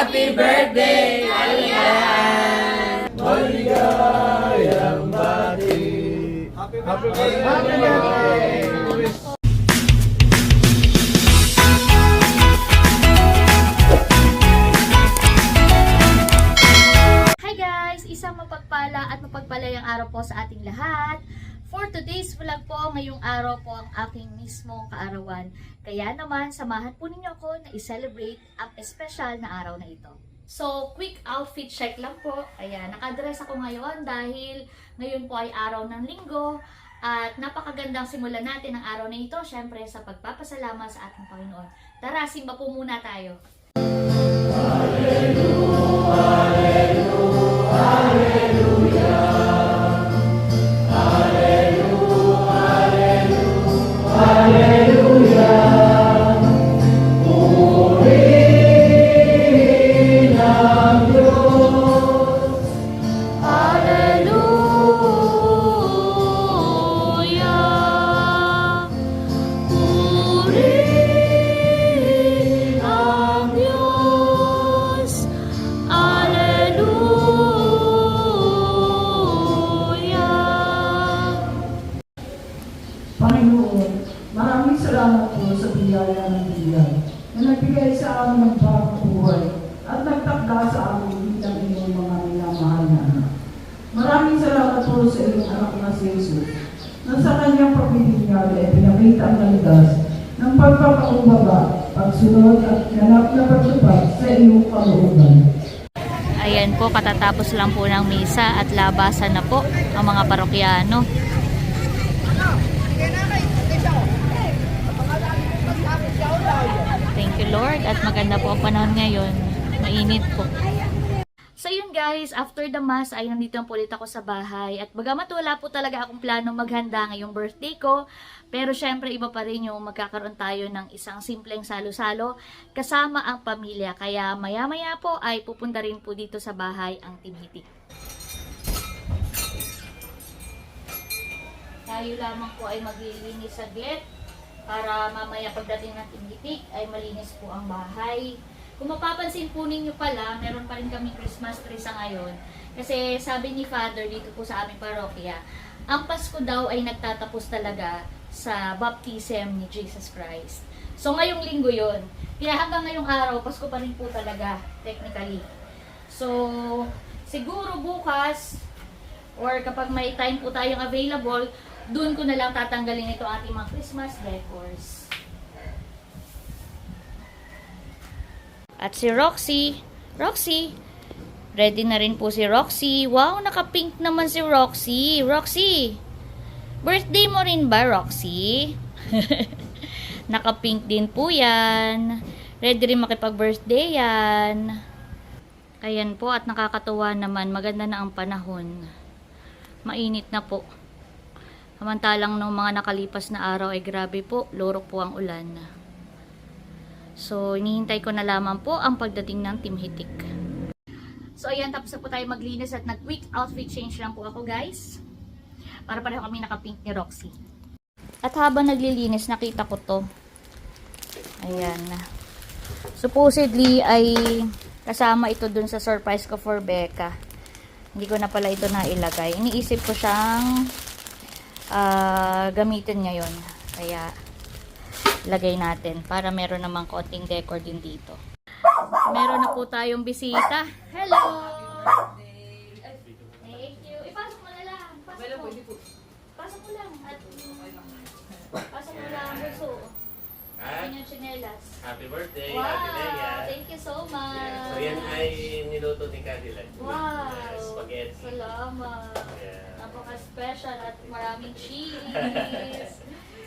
Happy birthday, Alian! Maligayang bati! Happy birthday! Hi guys! Isang mapagpala at mapagpalayang araw po sa ating lahat. For today's vlog po, ngayong araw po ang aking mismong kaarawan. Kaya naman, samahan po ninyo ako na i-celebrate ang espesyal na araw na ito. So, quick outfit check lang po. Ayan, nakadress ako ngayon dahil ngayon po ay araw ng linggo. At napakagandang simulan natin ang araw na ito, syempre sa pagpapasalamat sa ating Panginoon. Tara, simba po muna tayo. Hallelujah, Hallelujah, Hallelujah. Panginoon, maraming salamat po sa biyaya ng biyay na nagbigay sa amin ng bagong buhay at nagtakda sa amin bilang inyong mga minamahal na anak. Maraming salamat po sa inyong anak na si Jesus na sa kanyang pagbibinyag ay pinakita ang naligas ng pagpapaumbaba, pagsunod at ganap na pagtupad sa iyong kalooban. Ayan po, katatapos lang po ng misa at labasan na po ang mga parokyano. Thank you Lord at maganda po ang panahon ngayon. Mainit po. So yun guys, after the mass ay nandito po ulit ako sa bahay at bagamat wala po talaga akong planong maghanda ngayong birthday ko, pero syempre iba pa rin yung magkakaroon tayo ng isang simpleng salo-salo kasama ang pamilya. Kaya maya-maya po ay pupunta rin po dito sa bahay ang Team Hitik. Tayo lamang po ay maglilinis saglit para mamaya pagdating ng Team Hitik ay malinis po ang bahay. Kung mapapansin po ninyo pala, meron pa rin kami Christmas tree sa ngayon. Kasi sabi ni Father dito po sa aming parokya, ang Pasko daw ay nagtatapos talaga sa baptism ni Jesus Christ. So ngayong linggo yon. Kaya hanggang ngayong araw, Pasko pa rin po talaga, technically. So, siguro bukas, or kapag may time po tayong available, doon ko na lang tatanggalin ito ating mga Christmas decors. At si Roxy, ready na rin po si Roxy. Wow, naka-pink naman si Roxy. Roxy, birthday mo rin ba, Roxy? Naka-pink din po yan. Ready rin makipag-birthday yan. Ayan po, at nakakatuwa naman. Maganda na ang panahon. Mainit na po. Samantalang nung mga nakalipas na araw ay grabe po, lorok po ang ulan. So, hinihintay ko na lamang po ang pagdating ng Team Hitik. So, ayan, tapos na po tayo maglinis at nag-quick outfit change lang po ako, guys. Para pareho kami naka-pink ni Roxy. At habang naglilinis, nakita ko to. Ayan. Supposedly, ay kasama ito dun sa surprise ko for Becca. Hindi ko na pala ito nailagay. Iniisip ko siyang gamitin ngayon. Kaya, lagay natin para meron namang konting decor din dito. Meron na po tayong bisita. Hello! Thank you. Ipasok mo na lang. Pasok mo lang. At pasok mo lang ang buso. At yung chinelas. Happy birthday, Wow! Ate Leia. Thank you so much. Yes. So yan ay niluto ni Cadillac. Wow! Spaghetti. Salamat. Yeah. Napaka-special at maraming cheese.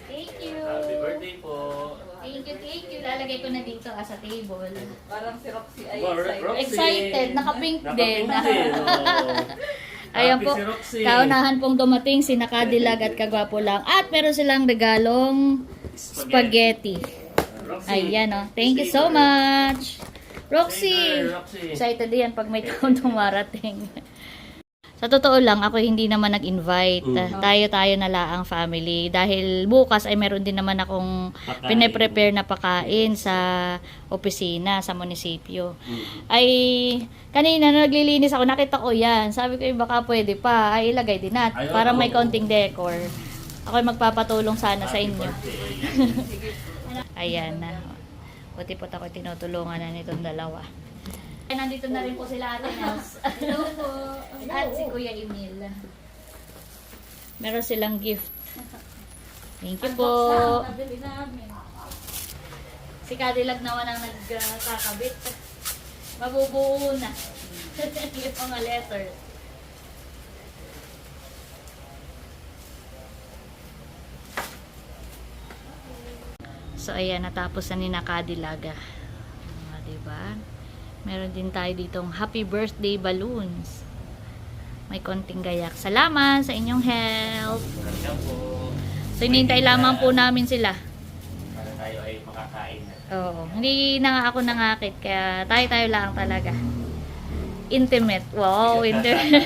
Thank you. Happy birthday po. Thank you. Lalagay ko na dito sa table. Parang si Roxy ay Wow, excited. Roxy. Excited, naka-pink din. Oh. Ayan Happy po, si Roxy. kaunahan pong dumating si Nakadilag at Kagwapo lang. At meron silang regalong spaghetti. Roxy. Ayan o. Thank you so much. Roxy. Thank you, Roxy. Excited yan pag may taon dumarating. Sa totoo lang, ako hindi naman nag-invite. Tayo-tayo na lang ang family. Dahil bukas ay meron din naman akong Pakain. pinaprepare na pakain sa opisina, sa munisipyo. Ay, kanina na naglilinis ako, nakita ko yan. Sabi ko, baka pwede pa. Ay, ilagay din natin. Ay, Para oo. may konting decor. Ako ay magpapatulong sana sa inyo. Ayan na. Buti po ako tinutulungan na nitong dalawa. Ay, nandito na rin po sila Ate Nels. Hello po. At si Kuya Emil. Meron silang gift. Thank you po. Si Cadillac naman ang nagkakabit. Mabubuo na. Yung mga letter. So, ayan, natapos na ni na Cadillac. Diba? Meron din tayo ditong happy birthday balloons. May konting gayak. Salamat sa inyong help. Welcome po. So, hinihintay lamang po namin sila. Para tayo ay makakain na. Oo. Hindi na nga ako nangakit. Kaya tayo-tayo lang talaga. Intimate. Wow, intimate.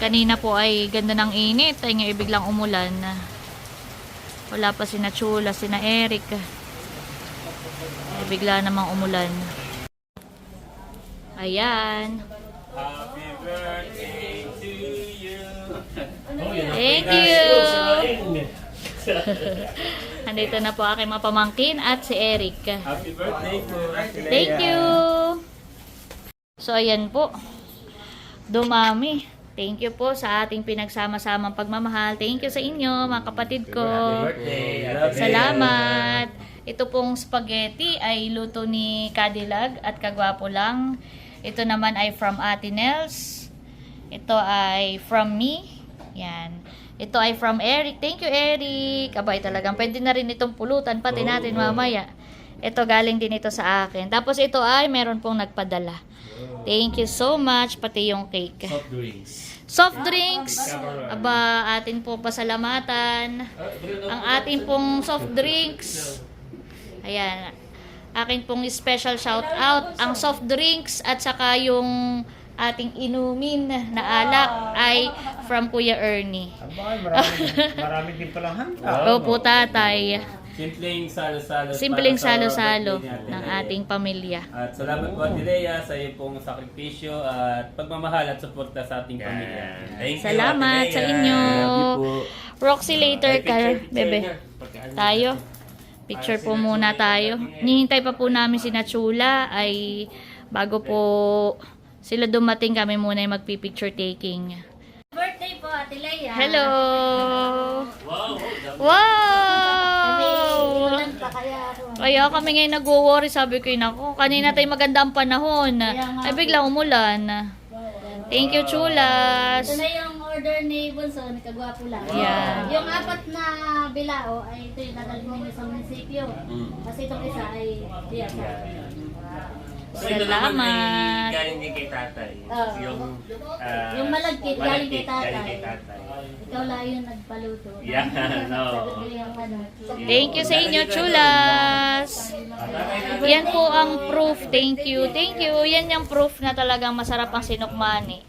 Kanina po ay ganda ng init. Ay ngayon biglang umulan. Wala pa sina Chula, sina Eric. Ay bigla namang umulan. Ayan. Happy birthday to you. Thank you. Andito na po aking mga pamangkin at si Eric. Happy birthday po. Thank you. So, ayan po. Dumami. Thank you po sa ating pinagsama-samang pagmamahal. Thank you sa inyo, mga kapatid ko. Happy birthday. Salamat. Ito pong spaghetti ay luto ni Cadillac at kagwapo lang. Ito naman ay from Ate Nels. Ito ay from me. Yan. Ito ay from Eric. Thank you, Eric. Abay talagang pwede na rin itong pulutan pati natin mamaya. Ito galing din ito sa akin. Tapos ito ay meron pong nagpadala. Thank you so much. Pati yung cake. Soft drinks. Soft drinks. Aba, atin po pasalamatan. Ang atin pong soft drinks. Ayan. Akin pong special shout out. Ang soft drinks at saka yung ating inumin na alak ay from Kuya Ernie. Marami din palang handa. Opo, tatay. Simpleng salo-salo. Simpleng para sa salo-salo birthday ni Ate ng Lea. ating pamilya. At salamat po Ate Lea sa iyong pong sakripisyo at pagmamahal at suporta sa ating pamilya. Thank you, Salamat Ate sa Lea. inyo. Love you po. Roxy later Ay, ka, picture bebe. niya. Pagkaan Tayo. natin. Picture po muna tayo. Nihintay pa po namin si Nachula ay bago po sila dumating kami muna yung magpi-picture taking. Birthday po, Ate Leia. Hello! Wow! Kaya kami ngayon nag-worry, sabi ko yun ako. Kanina tayo maganda ang panahon. Ay biglang umulan. Thank you, Chulas. Ito na yung order ni Bunso, ni Kagwapo lang. Yan. Yung apat na bilao ay ito yung dadalhin ninyo sa munisipyo. Kasi itong isa ay diyan sa Salamat. Galing din kay tatay. Oo. Yung malagkit, galing kay tatay. Galing kay tatay. Ikaw lang yung nagpaluto. Yan, no. Sabi yung ano. Thank you sa inyo, Chulas. Yan po ang proof. Thank you. Thank you. Yan yung proof na talagang masarap ang sinukmani.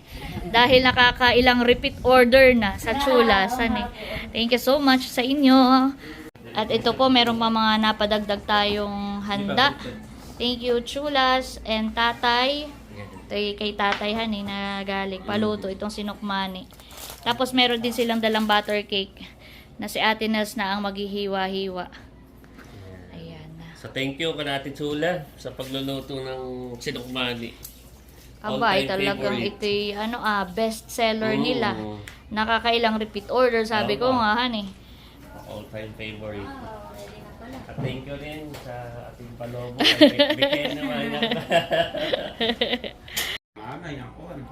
Dahil nakakailang repeat order na sa Chulas. Thank you so much sa inyo. At ito po, meron pa mga napadagdag tayong handa. Thank you, Chulas and Tatay. Ito kay Tatay Hani na galing paluto itong sinukmani. Tapos meron din silang dalang butter cake na si Ate Nels na ang maghihiwa-hiwa. Ayan. So thank you ka natin Chula sa pagluluto ng sinukmani. Abay, All-time talagang favorite. ito'y best seller nila. Nakakailang repeat order, sabi ko nga, Hani. All time favorite. At thank you rin sa ating palobo. Bigyan naman yan.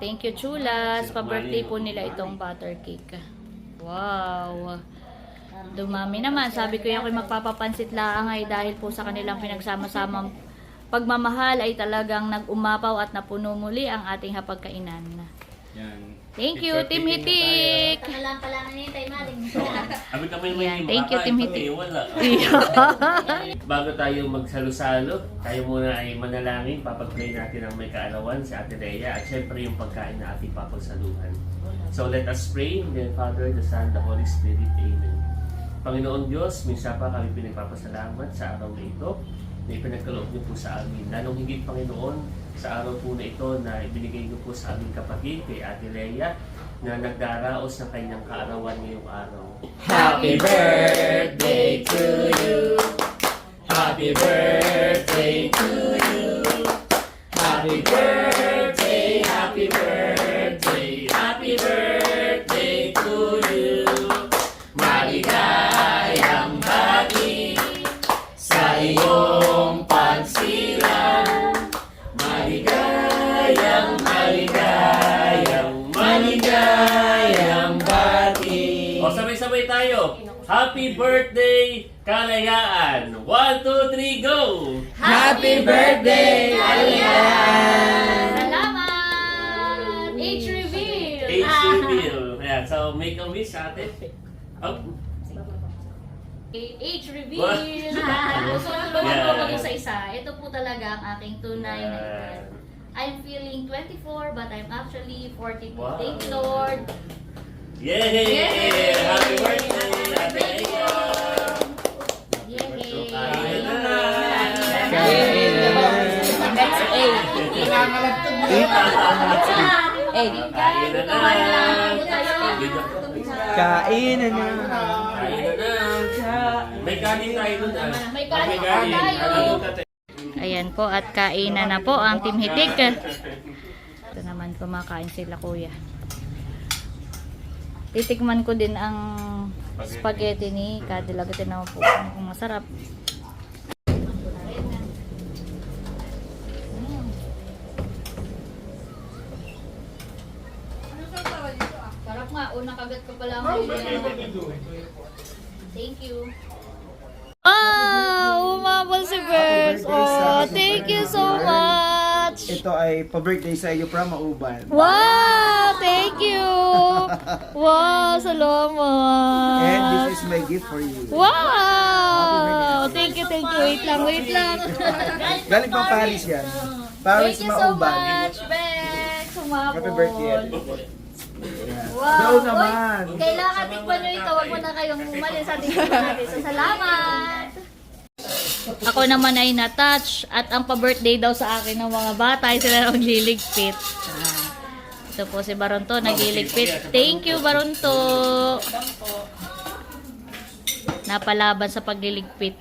Thank you, Chulas. Pa-birthday po nila itong butter cake. Wow. Dumami naman. Sabi ko yan ako'y magpapapansit lang ay dahil po sa kanilang pinagsama-samang pagmamahal ay talagang nag-umapaw at napuno muli ang ating hapagkainan. Yan. Thank you, Team Hitik. Takalan pala nanintay maling. Kami Yan, thank you, Team Hitik. Wala. Bago tayo magsalo-salo, tayo muna ay manalangin. Papag-pray natin ang may kaalawan si Ate Rhea at syempre yung pagkain na ating papagsaluhan. So let us pray. In the Father, the Son, the Holy Spirit. Amen. Panginoon Diyos, minsan pa kami pinagpapasalamat sa araw na ito na ipinagkaloob niyo po sa amin. Lalong higit, Panginoon, sa araw po na ito na ibinigay niyo po sa aming kapatid, kay Ate Rhea, na nagdaraos ng kanyang kaarawan ngayong araw. Happy birthday to you. Happy birthday to you. Happy birthday, happy birthday, happy birthday to you. Maligayang bati sa iyong pagsilang. Maligayang, maligayang, maligayang bati. O sabay-sabay tayo. Happy birthday, Kalayaan! 1, 2, 3, go! Happy birthday, Kalayaan! Salamat! Age reveal! Age reveal. Ayan, so make a wish ate. Oh. Age reveal! Sunod-sunod Yeah. po isa-isa. Ito po talaga ang aking tunay na edad. I'm feeling 24 but I'm actually 42. Wow. Thank you, Lord! Yay! Yay! Happy birthday, Ate Thank you! Rhea! Yay! So, kain na na! That's 8. Kain na na! Kain na na. Kain na na! May kanin tayo dun ah. May kanin tayo. Ayan po, at kainan na po ang Team Hitik. Ito naman, kumakain sila kuya. Titikman ko din ang spaghetti ni Cadillac. Ito naman po kung masarap. Sarap nga, unang kagat ko pala ang Thank you. Oh, umabol si Bers. Oh, thank you so much. Ito ay pa-birthday sa iyo from Mauban. Wow, thank you. Wow, salamat. And this is my gift for you. Wow! Thank you, thank you. Wait lang. Galing pa Paris yan. Paris, Thank you so Mauban. much, Bex. Umabol. Happy birthday. Wow. Go naman. Uy, kailangan tikman nyo ito. Huwag mo na kayong umalis sa tikman natin. So, salamat. Ako naman ay na-touch at ang pa-birthday daw sa akin ng mga bata ay sila nagliligpit. Ito po si Baronto nagliligpit. Thank you, Baronto. Napalaban sa pagliligpit.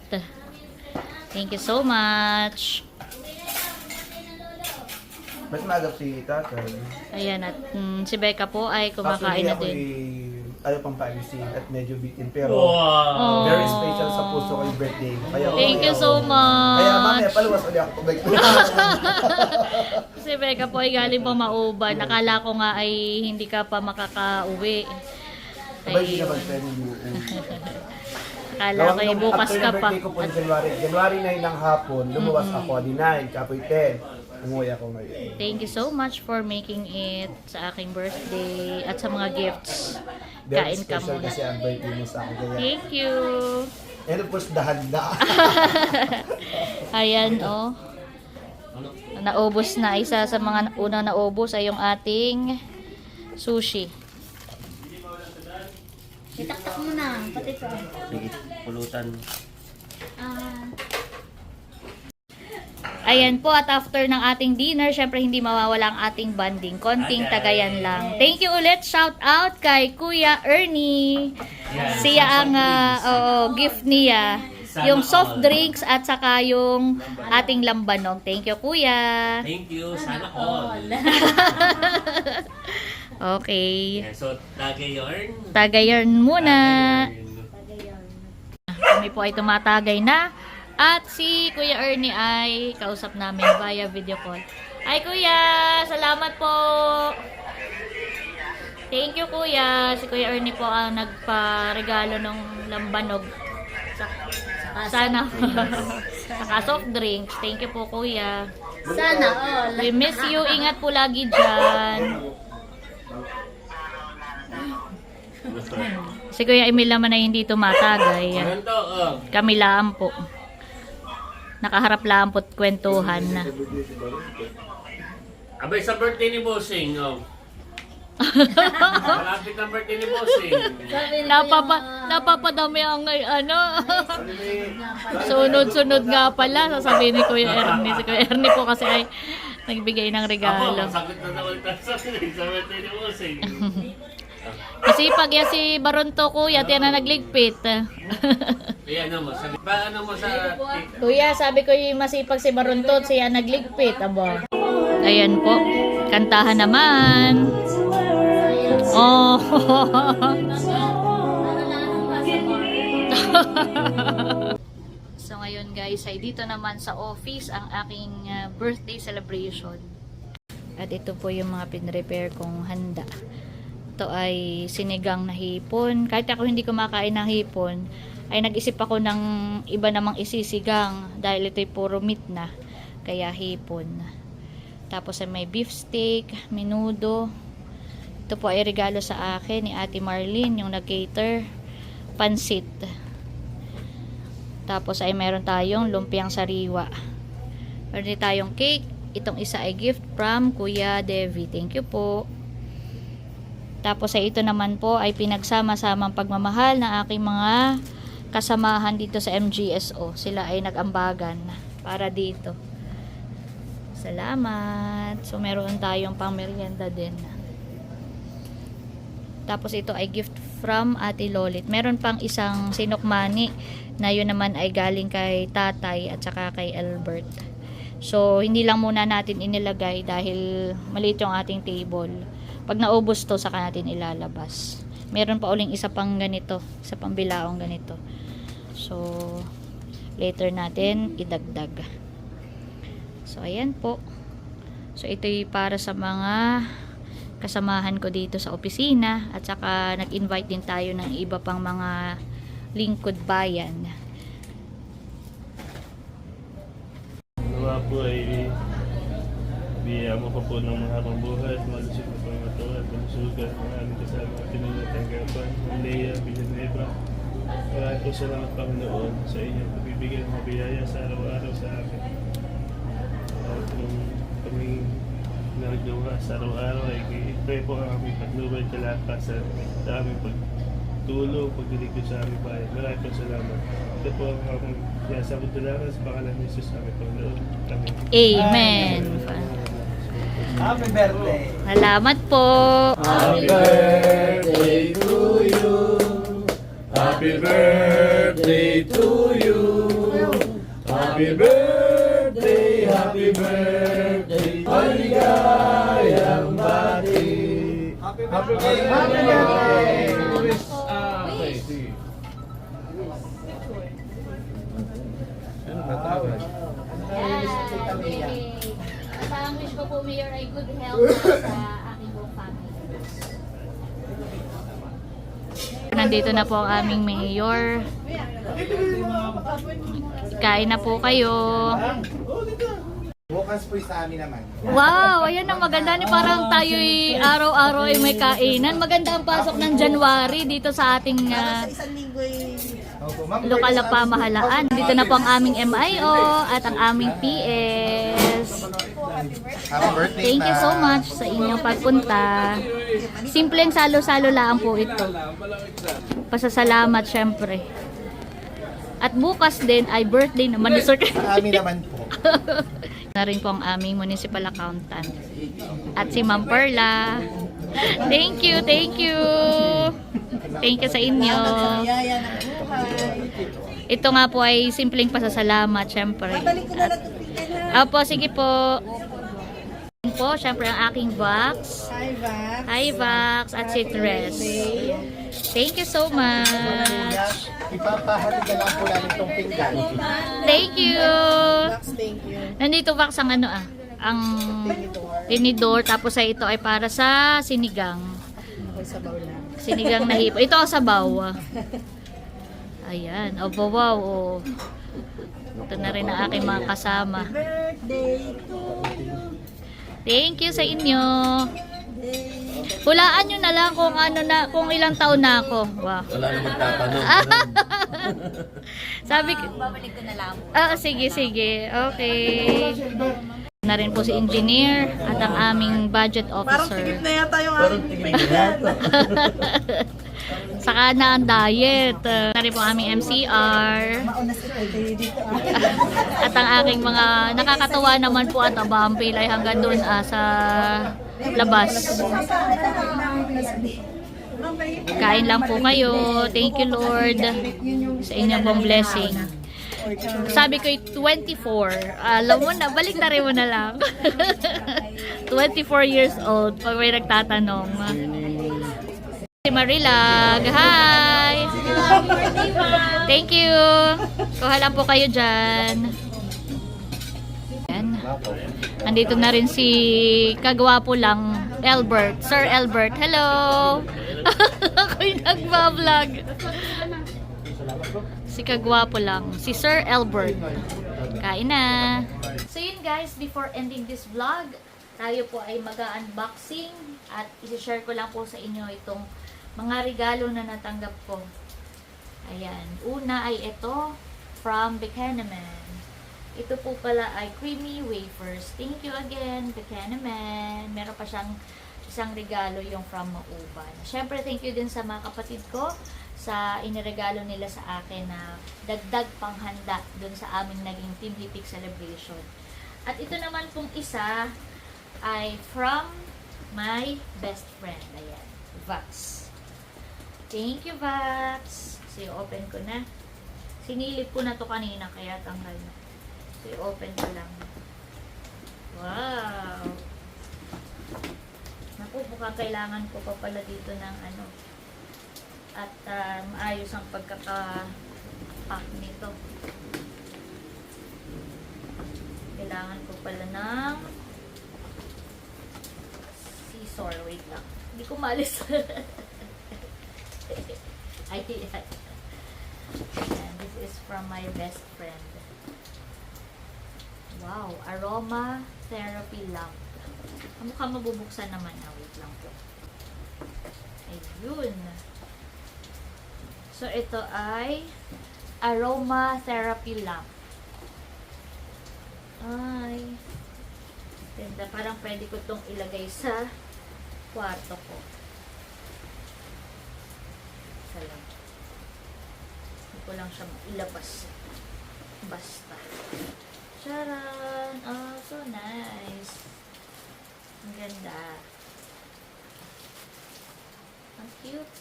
Thank you so much. Ba't maagap si tatay? Ayan, at si Becca po ay kumakain na din. Ayaw pang paalisin at medyo bitin pero Wow! very special sa puso ko yung birthday mo. Kaya Thank you so Kaya mamaya much. paluwas ulit ako pabalik. Si Becca po ay galing pa Mauban. Nakala ko nga ay hindi ka pa makakauwi. Sabay din Ay, naman pwede mo. akala ko ay bukas ka pa. Birthday ko po ni January 9 ng hapon, lumuwas ako, di 9, kapoy 10. Umuwi ako ngayon. Thank you so much for making it sa aking birthday at sa mga gifts. Very Kain ka special muna. kasi ang birthday mo sa akin. Kaya, Thank you. and of course, dahanda. Ayan, oh. Naubos na. Isa sa mga unang naubos ay yung ating sushi. Itaktak mo na, pati ito. Sige, pulutan. Ayan po, at after ng ating dinner, syempre hindi mawawala ang ating banding. Konting tagayan lang. Thank you ulit. Shout out kay Kuya Ernie. Siya ang gift niya. Yung soft drinks at saka yung ating lambanog. Thank you, Kuya. Thank you. Sana all. Okay. Yeah, so, tagayorn. Tagayan muna. Kami po ay tumatagay na. At si Kuya Ernie ay kausap namin via video call. Ay Kuya, salamat po. Thank you Kuya. Si Kuya Ernie po ang nagpa-regalo ng lambanog. Sana. Saka soft drinks. Thank you po Kuya. Sana all. We miss you. Ingat po lagi dyan. Si Kuya Emil naman ay hindi tumatagay. Ano to? Oh. Kami lang po. Nakaharap lang po't kwentuhan na. Abay sa birthday ni Bossing, oh. Malapit ang birthday ni Bossing. Napapadami ang ano. Sunod-sunod nga pala. Sasabihin ni Kuya Ernie. Si Kuya Ernie po kasi ay nagbigay ng regalo. Ako, sakit na naman sa birthday ni Bossing. Kasi pag yan si Baronto, Kuya, tiyan na nagligpit. Ayan mo, sabi pa ano mo sa Kuya, sabi ko yung masipag si Baronto, siya nagligpit. Aba. Ayan po. Kantahan naman. Oh. So ngayon guys, ay dito naman sa office ang aking birthday celebration. At ito po yung mga pinrepair kong handa. Ito ay sinigang na hipon. Kahit ako hindi kumakain ng hipon, ay nag-isip ako ng iba namang isisigang dahil ito'y puro meat na. Kaya hipon. Tapos ay may beef steak, menudo. Ito po ay regalo sa akin ni Ate Marlene, yung nag-cater. Pansit. Tapos ay meron tayong lumpiang sariwa. Meron din tayong cake. Itong isa ay gift from Kuya Devi. Thank you po. Tapos ay ito naman po ay pinagsama-samang pagmamahal ng aking mga kasamahan dito sa MGSO. Sila ay nag-ambagan para dito. Salamat. So meron tayong pang merienda din. Tapos ito ay gift from Ate Lolit. Meron pang isang sinukmani na yun naman ay galing kay Tatay at saka kay Albert. So hindi lang muna natin inilagay dahil maliit yung ating table. Pag naubos to, saka natin ilalabas. Meron pa uling isa pang ganito, isa pang bilaong ganito. So later natin idagdag. So ayan po. So ito'y para sa mga kasamahan ko dito sa opisina at saka nag-invite din tayo ng iba pang mga lingkod bayan. Nawa po ay biyaya mo pa po ng mga habang buhay at malusog na pangatawan at malusugan ng aming kasama at tinatanggapan ng Leia Villanueva. Maraming po salamat Panginoon sa inyong pagbibigay ng biyaya sa araw-araw sa amin. At nung kami nagawa sa araw-araw ay ito po ang aming patnubay at kalakasan sa aming pagtulong, pagdiligod sa aming bayan. Maraming po salamat. Ito po ang aming sinasabot talaga sa pangalan ni Jesus aming Panginoon. Amen. Amen. Happy birthday! Salamat po. Happy birthday to you. Happy birthday to you. Happy birthday, happy birthday. Maligayang bati. Happy birthday. Happy birthday. At ang wish ko po, Mayor, ay good health sa aking buong family. Nandito na po ang aming mayor. Kain na po kayo. Bukas po sa amin naman. Wow, ayan ang maganda ni parang tayo'y araw-araw ay may kainan. Maganda ang pasok ng January dito sa ating Isang linggo lokal na pamahalaan. Dito na po ang aming MIO at ang aming PS. Happy birthday, Thank you so much sa inyong pagpunta. Simpleng salo-salo lang po ito. Pasasalamat syempre. At bukas din ay birthday naman ni Sir. Sa amin naman po. Na rin po ang aming municipal accountant. At si Ma'am Perla. Thank you, thank you. Thank you sa inyo. Ito nga po ay simpleng pasasalamat, syempre. Opo, sige po. Po, syempre ang aking box. Hi, Vax. At si Tres. Thank you so much. Ipapahalaga lang po namin itong pinggan. Thank you. Nandito Vax ang ano ang tinidor. Tapos ay ito ay para sa sinigang. Sinigang na hipo. Ito ang sabaw. Ayan. Oh, wow. Oh. Ito na rin ang aking mga kasama. Thank you sa inyo. Hulaan nyo na lang kung ano na, kung ilang taon na ako. Wow. Wala na magtatanong. Sabi ko, Babalik ko na lang. sige. Okay. Na rin po si engineer at ang aming budget officer. Parang tingin yata. Saka na ang diet. Na rin po ang aming MCR. At ang aking mga nakakatawa naman po at abang pilay hanggang doon sa labas. Kain lang po kayo. Thank you, Lord, sa inyong pong blessing. Sabi ko 24. Alam mo na, balik na rin mo na lang. 24 years old pag may nagtatanong. Si Marilag, hi! Thank you! Kuha lang po kayo dyan. Yan. Andito na rin si kagwapo lang, Albert. Sir Albert, hello! Ako'y nagbablog. Si kagwapo lang, si Sir Albert. Kain na! So yun guys, before ending this vlog, tayo po ay mag-unboxing at isi-share ko lang po sa inyo itong mga regalo na natanggap ko. Ayan. Una ay ito from Buchanan. Ito po pala ay creamy wafers. Thank you again, Buchanan. Meron pa siyang isang regalo yung from Mauban. Siyempre, thank you din sa mga kapatid ko sa iniregalo nila sa akin na dagdag panghanda dun sa aming naging Team Hipik celebration. At ito naman pong isa ay from my best friend. Ayan. Vax. Thank you, Vax. So, i-open ko na. Sinilip ko na to kanina, kaya tanggal na. So, i-open ko lang. Wow! Naku, mukhang kailangan ko pa pala dito ng ano. At maayos ang pagkaka-pack nito. Kailangan ko pala ng scissor. Wait lang. Hindi ko maalis. Ayan, this is from my best friend. Wow, aroma therapy lamp. Mukhang mabubuksan naman na. Wait lang po. Ayun. So, ito ay aroma therapy lamp. Ay. Ganda. Parang pwede ko itong ilagay sa kwarto ko. Lang. Hindi ko lang siya ilabas. Basta. Charan! Oh, so nice. Ang ganda. Ang cute.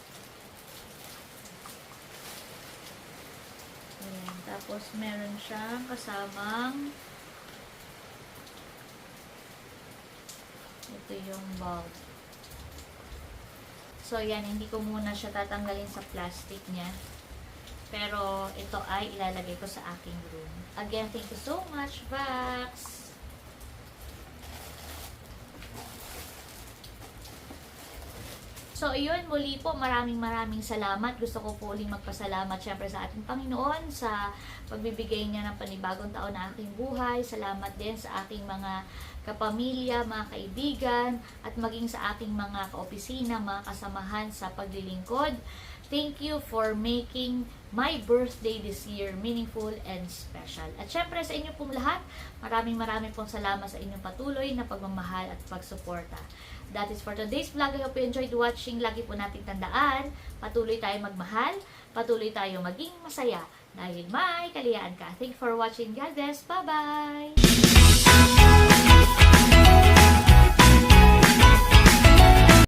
Ayan. Tapos, meron siyang kasamang ito yung bulb. So, yan, hindi ko muna siya tatanggalin sa plastic niya. Pero, ito ay ilalagay ko sa aking room. Again, thank you so much, Vax! So, yun, muli po, maraming salamat. Gusto ko po uling magpasalamat syempre sa ating Panginoon sa pagbibigay niya ng panibagong taon na aking buhay. Salamat din sa aking mga kapamilya, mga kaibigan, at maging sa aking mga kaopisina, mga kasamahan sa paglilingkod. Thank you for making my birthday this year meaningful and special. At syempre sa inyo pong lahat, maraming pong salamat sa inyong patuloy na pagmamahal at pagsuporta. That is for today's vlog. I hope you enjoyed watching. Lagi po nating tandaan, patuloy tayo magmahal, patuloy tayo maging masaya dahil may kaliyaan ka. Thank you for watching. God bless. Bye-bye!